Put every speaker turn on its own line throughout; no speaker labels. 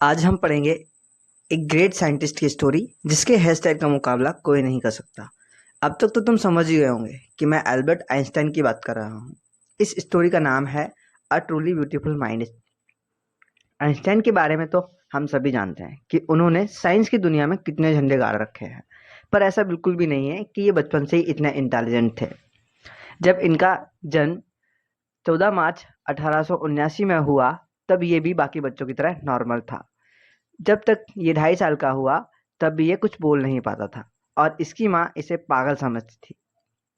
आज हम पढ़ेंगे एक ग्रेट साइंटिस्ट की स्टोरी जिसके हेयर स्टाइल का मुकाबला कोई नहीं कर सकता। अब तक तो तुम समझ ही गए होंगे कि मैं एल्बर्ट आइंस्टाइन की बात कर रहा हूँ। इस स्टोरी का नाम है a truly beautiful mind. Einstein के बारे में तो हम सभी जानते हैं कि उन्होंने साइंस की दुनिया में कितने झंडे गाड़ रखे हैं, पर ऐसा बिल्कुल भी नहीं है कि ये बचपन से ही इतने इंटेलिजेंट थे। जब इनका जन्म 14 मार्च 1879 में हुआ, तब ये भी बाकी बच्चों की तरह नॉर्मल था। जब तक ये 2.5 साल का हुआ, तब भी ये कुछ बोल नहीं पाता था और इसकी माँ इसे पागल समझती थी,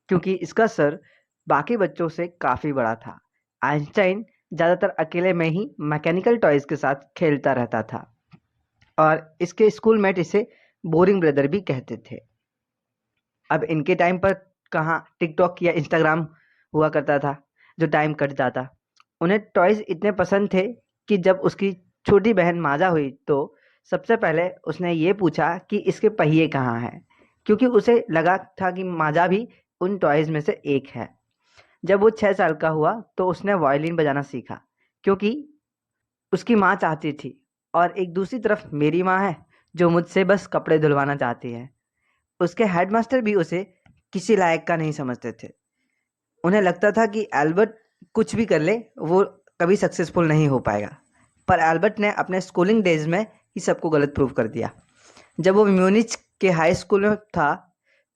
क्योंकि इसका सर बाकी बच्चों से काफ़ी बड़ा था। आइंस्टाइन ज़्यादातर अकेले में ही मैकेनिकल टॉयज़ के साथ खेलता रहता था और इसके स्कूलमेट इसे बोरिंग ब्रदर भी कहते थे। अब इनके टाइम पर कहाँ टिकटॉक या इंस्टाग्राम हुआ करता था जो टाइम कट जाता। उन्हें टॉयज़ इतने पसंद थे कि जब उसकी छोटी बहन माजा हुई तो सबसे पहले उसने ये पूछा कि इसके पहिए कहाँ हैं, क्योंकि उसे लगा था कि माजा भी उन टॉयज़ में से एक है। जब वो 6 साल का हुआ तो उसने वायलिन बजाना सीखा, क्योंकि उसकी माँ चाहती थी, और एक दूसरी तरफ मेरी माँ है जो मुझसे बस कपड़े धुलवाना चाहती है। उसके हेडमास्टर भी उसे किसी लायक का नहीं समझते थे। उन्हें लगता था कि एल्बर्ट कुछ भी कर ले, वो कभी सक्सेसफुल नहीं हो पाएगा। पर एल्बर्ट ने अपने स्कूलिंग डेज में ही सबको गलत प्रूव कर दिया। जब वो म्यूनिच के हाई स्कूल में था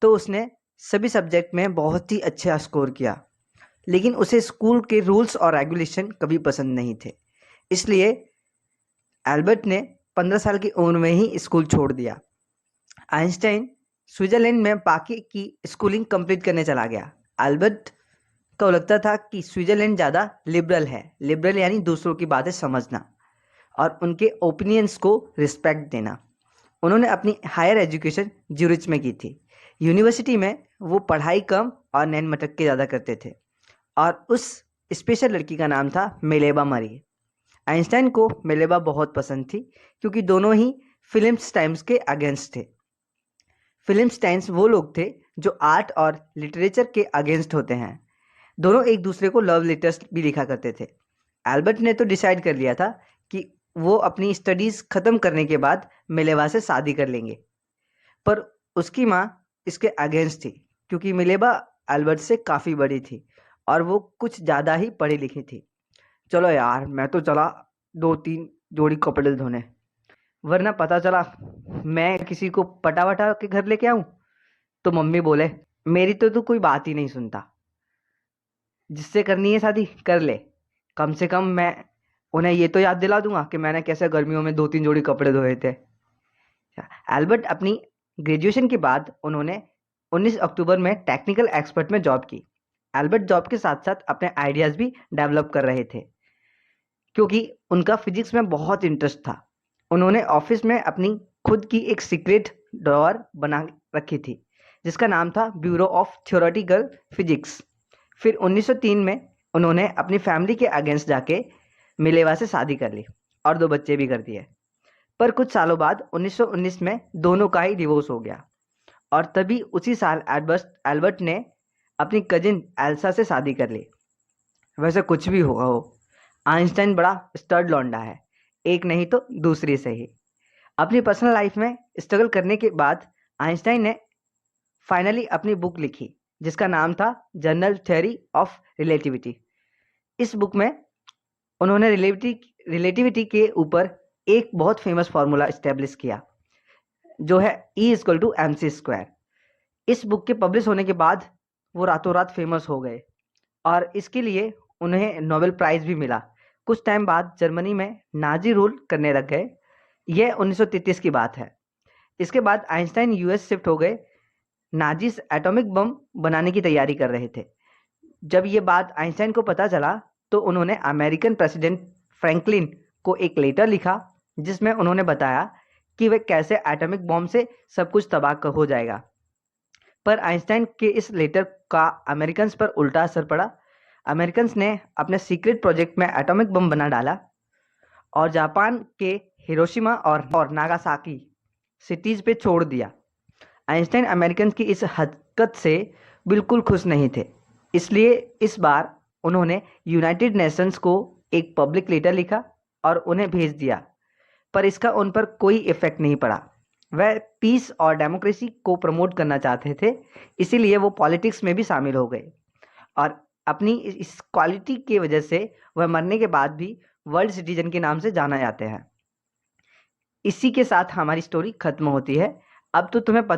तो उसने सभी सब्जेक्ट में बहुत ही अच्छा स्कोर किया, लेकिन उसे स्कूल के रूल्स और रेगुलेशन कभी पसंद नहीं थे। इसलिए एल्बर्ट ने 15 साल की उम्र में ही स्कूल छोड़ दिया। आइंस्टाइन स्विट्जरलैंड में बाकी की स्कूलिंग कंप्लीट करने चला गया। एल्बर्ट को लगता था कि स्विट्जरलैंड ज़्यादा लिबरल है। लिबरल यानी दूसरों की बातें समझना और उनके ओपिनियंस को रिस्पेक्ट देना। उन्होंने अपनी हायर एजुकेशन ज्यूरिच में की थी। यूनिवर्सिटी में वो पढ़ाई कम और नैन मटक के ज़्यादा करते थे, और उस स्पेशल लड़की का नाम था मिलेबा मरी। आइंस्टाइन को मिलेबा बहुत पसंद थी, क्योंकि दोनों ही फिल्म टाइम्स के अगेंस्ट थे। फिल्म टाइम्स वो लोग थे जो आर्ट और लिटरेचर के अगेंस्ट होते हैं। दोनों एक दूसरे को लव लेटर्स भी लिखा करते थे। एल्बर्ट ने तो डिसाइड कर लिया था कि वो अपनी स्टडीज़ ख़त्म करने के बाद मिलेवा से शादी कर लेंगे, पर उसकी माँ इसके अगेंस्ट थी, क्योंकि मिलेवा एल्बर्ट से काफ़ी बड़ी थी और वो कुछ ज़्यादा ही पढ़ी लिखी थी। चलो यार, मैं तो चला 2-3 जोड़ी कपड़े धोने, वरना पता चला मैं किसी को पटा वटा के घर लेके आऊं तो मम्मी बोले मेरी तो तू कोई बात ही नहीं सुनता, जिससे करनी है शादी कर ले। कम से कम मैं उन्हें ये तो याद दिला दूंगा कि मैंने कैसे गर्मियों में 2-3 जोड़ी कपड़े धोए थे। एल्बर्ट अपनी ग्रेजुएशन के बाद उन्होंने 19 अक्टूबर में टेक्निकल एक्सपर्ट में जॉब की। एल्बर्ट जॉब के साथ साथ अपने आइडियाज़ भी डेवलप कर रहे थे, क्योंकि उनका फिजिक्स में बहुत इंटरेस्ट था। उन्होंने ऑफिस में अपनी खुद की एक सीक्रेट ड्रॉअर बना रखी थी, जिसका नाम था ब्यूरो ऑफ थियोरेटिकल फिजिक्स। फिर 1903 में उन्होंने अपनी फैमिली के अगेंस्ट जाके मिलेवा से शादी कर ली और 2 बच्चे भी कर दिए। पर कुछ सालों बाद 1919 में दोनों का ही डिवोर्स हो गया, और तभी उसी साल एल्बर्ट ने अपनी कजिन एल्सा से शादी कर ली। वैसे कुछ भी हुआ हो, आइंस्टाइन बड़ा स्टड लौंडा है, एक नहीं तो दूसरी से ही। अपनी पर्सनल लाइफ में स्ट्रगल करने के बाद आइंस्टाइन ने फाइनली अपनी बुक लिखी, जिसका नाम था जनरल थ्योरी ऑफ रिलेटिविटी। इस बुक में उन्होंने रिलेटिविटी के ऊपर एक बहुत फेमस फार्मूला इस्टेब्लिश किया, जो है E = mc²। इस बुक के पब्लिश होने के बाद वो रातों रात फेमस हो गए और इसके लिए उन्हें नोबेल प्राइज़ भी मिला। कुछ टाइम बाद जर्मनी में नाज़ी रूल करने लग गए। यह 1933 की बात है। इसके बाद आइंस्टाइन यूएस शिफ्ट हो गए। नाज़ीज़ एटॉमिक बम बनाने की तैयारी कर रहे थे। जब ये बात आइंस्टाइन को पता चला तो उन्होंने अमेरिकन प्रेसिडेंट फ्रैंकलिन को एक लेटर लिखा, जिसमें उन्होंने बताया कि वे कैसे एटॉमिक बॉम्ब से सब कुछ तबाह हो जाएगा। पर आइंस्टाइन के इस लेटर का अमेरिकन्स पर उल्टा असर पड़ा। अमेरिकन्स ने अपने सीक्रेट प्रोजेक्ट में एटॉमिक बम बना डाला और जापान के हिरोशिमा और नागासाकी सिटीज़ पे छोड़ दिया। आइंस्टाइन अमेरिकन की इस हरकत से बिल्कुल खुश नहीं थे, इसलिए इस बार उन्होंने यूनाइटेड नेशंस को एक पब्लिक लेटर लिखा और उन्हें भेज दिया। पर इसका उन पर कोई इफेक्ट नहीं पड़ा। वह पीस और डेमोक्रेसी को प्रमोट करना चाहते थे, इसीलिए वो पॉलिटिक्स में भी शामिल हो गए और अपनी इस क्वालिटी की वजह से वह मरने के बाद भी वर्ल्ड सिटीजन के नाम से जाना जाते हैं। इसी के साथ हमारी स्टोरी खत्म होती है। अब तो तुम्हें पता